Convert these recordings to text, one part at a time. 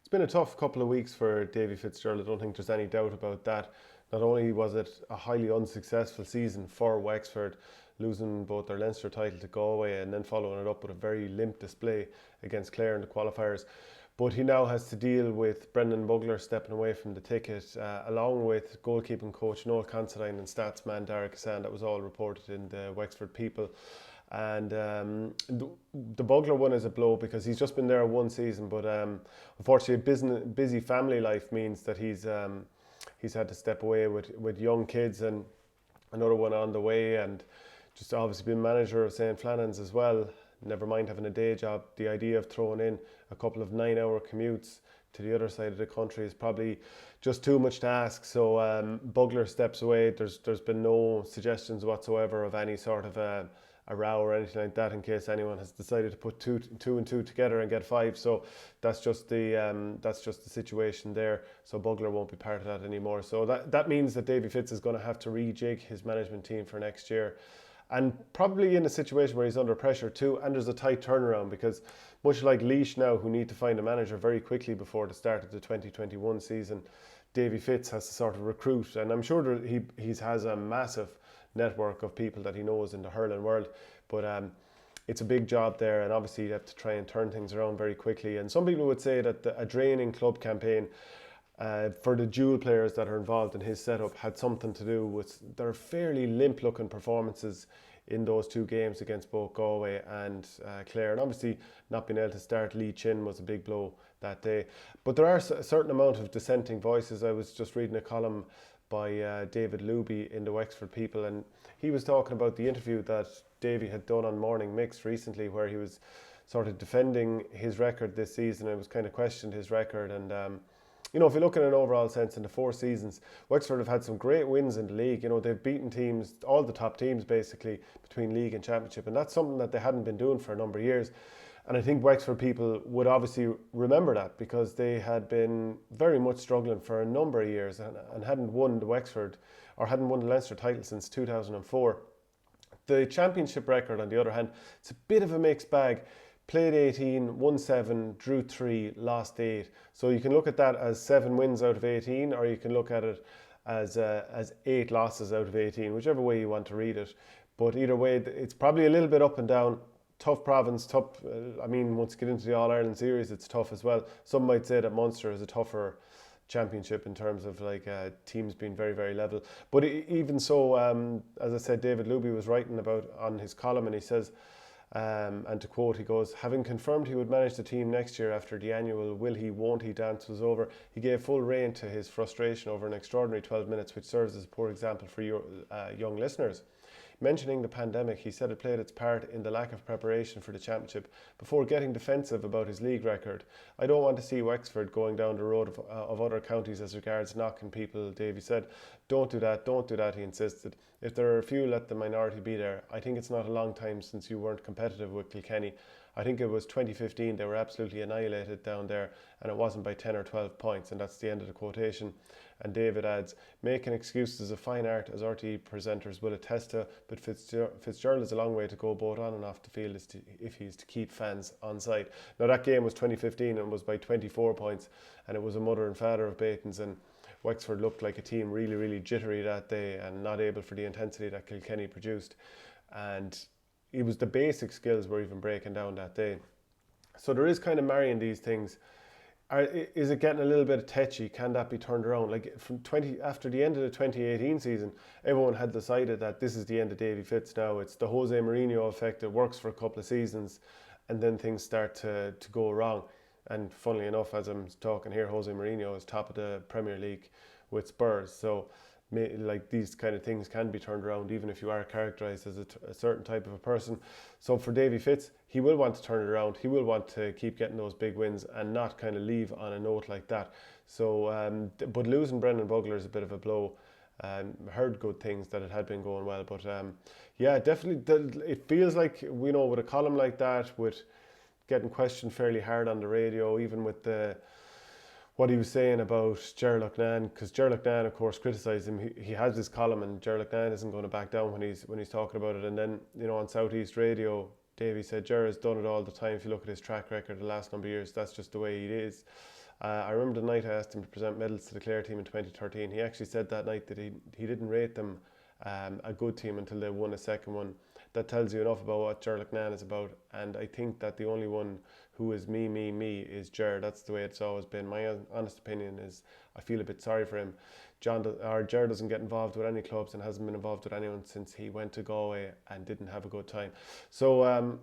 It's been a tough couple of weeks for Davy Fitzgerald. I don't think there's any doubt about that. Not only was it a highly unsuccessful season for Wexford, losing both their Leinster title to Galway and then following it up with a very limp display against Clare in the qualifiers, but he now has to deal with Brendan Bugler stepping away from the ticket, along with goalkeeping coach Noel Considine and stats man Derek Hassan. That was all reported in the Wexford People. And the Bugler one is a blow because he's just been there one season, but unfortunately, a busy family life means that he's had to step away with young kids and another one on the way, and just obviously been manager of St. Flannan's as well. Never mind having a day job. The idea of throwing in a couple of 9-hour commutes to the other side of the country is probably just too much to ask. So Bugler steps away. There's been no suggestions whatsoever of any sort of a row or anything like that in case anyone has decided to put two and two together and get five. So that's just the situation there. So Bugler won't be part of that anymore. So that means that Davy Fitz is going to have to rejig his management team for next year, and probably in a situation where he's under pressure too, and there's a tight turnaround because much like Laois now, who need to find a manager very quickly before the start of the 2021 season, Davy Fitz has to sort of recruit, and I'm sure that he has a massive network of people that he knows in the hurling world, but it's a big job there, and obviously you have to try and turn things around very quickly. And some people would say that a draining club campaign for the dual players that are involved in his setup had something to do with their fairly limp looking performances in those two games against both Galway and Clare, and obviously not being able to start Lee Chin was a big blow that day. But there are a certain amount of dissenting voices. I was just reading a column by David Luby in the Wexford People, and he was talking about the interview that Davy had done on Morning Mix recently, where he was sort of defending his record this season. It was kind of questioned his record, and if you look at an overall sense in the 4 seasons, Wexford have had some great wins in the league. They've beaten teams, all the top teams basically, between league and championship, and that's something that they hadn't been doing for a number of years. And I think Wexford people would obviously remember that because they had been very much struggling for a number of years and hadn't won the Leinster title since 2004. The championship record, on the other hand, it's a bit of a mixed bag. Played 18, won 7, drew 3, lost 8. So you can look at that as 7 wins out of 18, or you can look at it as 8 losses out of 18, whichever way you want to read it. But either way, it's probably a little bit up and down. Tough province, tough. Once you get into the All-Ireland series, it's tough as well. Some might say that Munster is a tougher championship in terms of teams being very, very level. But even so, as I said, David Luby was writing about on his column, and he says, and to quote, he goes, having confirmed he would manage the team next year after the annual will he, won't he dance was over, he gave full rein to his frustration over an extraordinary 12 minutes, which serves as a poor example for your young listeners. Mentioning the pandemic, he said it played its part in the lack of preparation for the championship before getting defensive about his league record. I don't want to see Wexford going down the road of other counties as regards knocking people, Davy said. Don't do that, he insisted. If there are a few, let the minority be there. I think it's not a long time since you weren't competitive with Kilkenny. I think it was 2015, they were absolutely annihilated down there, and it wasn't by 10 or 12 points, and that's the end of the quotation. And David adds, making excuses is a fine art, as RTE presenters will attest to, but Fitzgerald is a long way to go both on and off the field if he's to keep fans on side. Now that game was 2015 and was by 24 points, and it was a mother and father of Baton's, and Wexford looked like a team really, really jittery that day and not able for the intensity that Kilkenny produced. And it was the basic skills were even breaking down that day. So there is kind of marrying these things. Is it getting a little bit tetchy? Can that be turned around? After the end of the 2018 season, everyone had decided that this is the end of Davy Fitz now. It's the Jose Mourinho effect. It works for a couple of seasons, and then things start to go wrong. And funnily enough, as I'm talking here, Jose Mourinho is top of the Premier League with Spurs. So these kind of things can be turned around even if you are characterised as a certain type of a person. So for Davy Fitz, he will want to turn it around. He will want to keep getting those big wins and not kind of leave on a note like that. So, but losing Brendan Bugler is a bit of a blow. Heard good things that it had been going well, but yeah, definitely it feels like, with a column like that, with getting questioned fairly hard on the radio, even with what he was saying about Gerald O'Cnan, because Gerald O'Cnan, of course, criticised him. He has this column, and Gerald O'Cnan isn't going to back down when he's talking about it. And then, on South East Radio, Davy said Gerald's done it all the time. If you look at his track record the last number of years, that's just the way he is. I remember the night I asked him to present medals to the Clare team in 2013. He actually said that night that he didn't rate them a good team until they won a second one. That tells you enough about what Ger Loughnane is about. And I think that the only one who is me is Ger. That's the way it's always been. My honest opinion is I feel a bit sorry for him. Ger doesn't get involved with any clubs and hasn't been involved with anyone since he went to Galway and didn't have a good time. So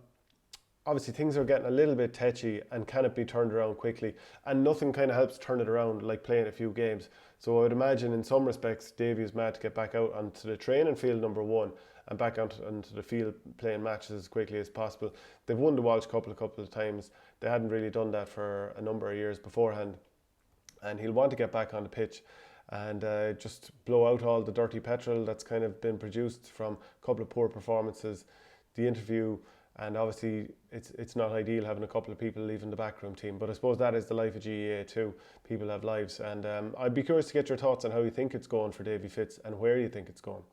obviously things are getting a little bit tetchy and can it be turned around quickly, and nothing kind of helps turn it around like playing a few games. So I would imagine in some respects Davy is mad to get back out onto the training field, number one, and back onto the field playing matches as quickly as possible. They've won the Walsh Cup a couple of times. They hadn't really done that for a number of years beforehand, and he'll want to get back on the pitch and just blow out all the dirty petrol that's kind of been produced from a couple of poor performances, the interview. And obviously it's not ideal having a couple of people leaving the backroom team, but I suppose that is the life of GAA too. People have lives, and I'd be curious to get your thoughts on how you think it's going for Davy Fitz and where you think it's going.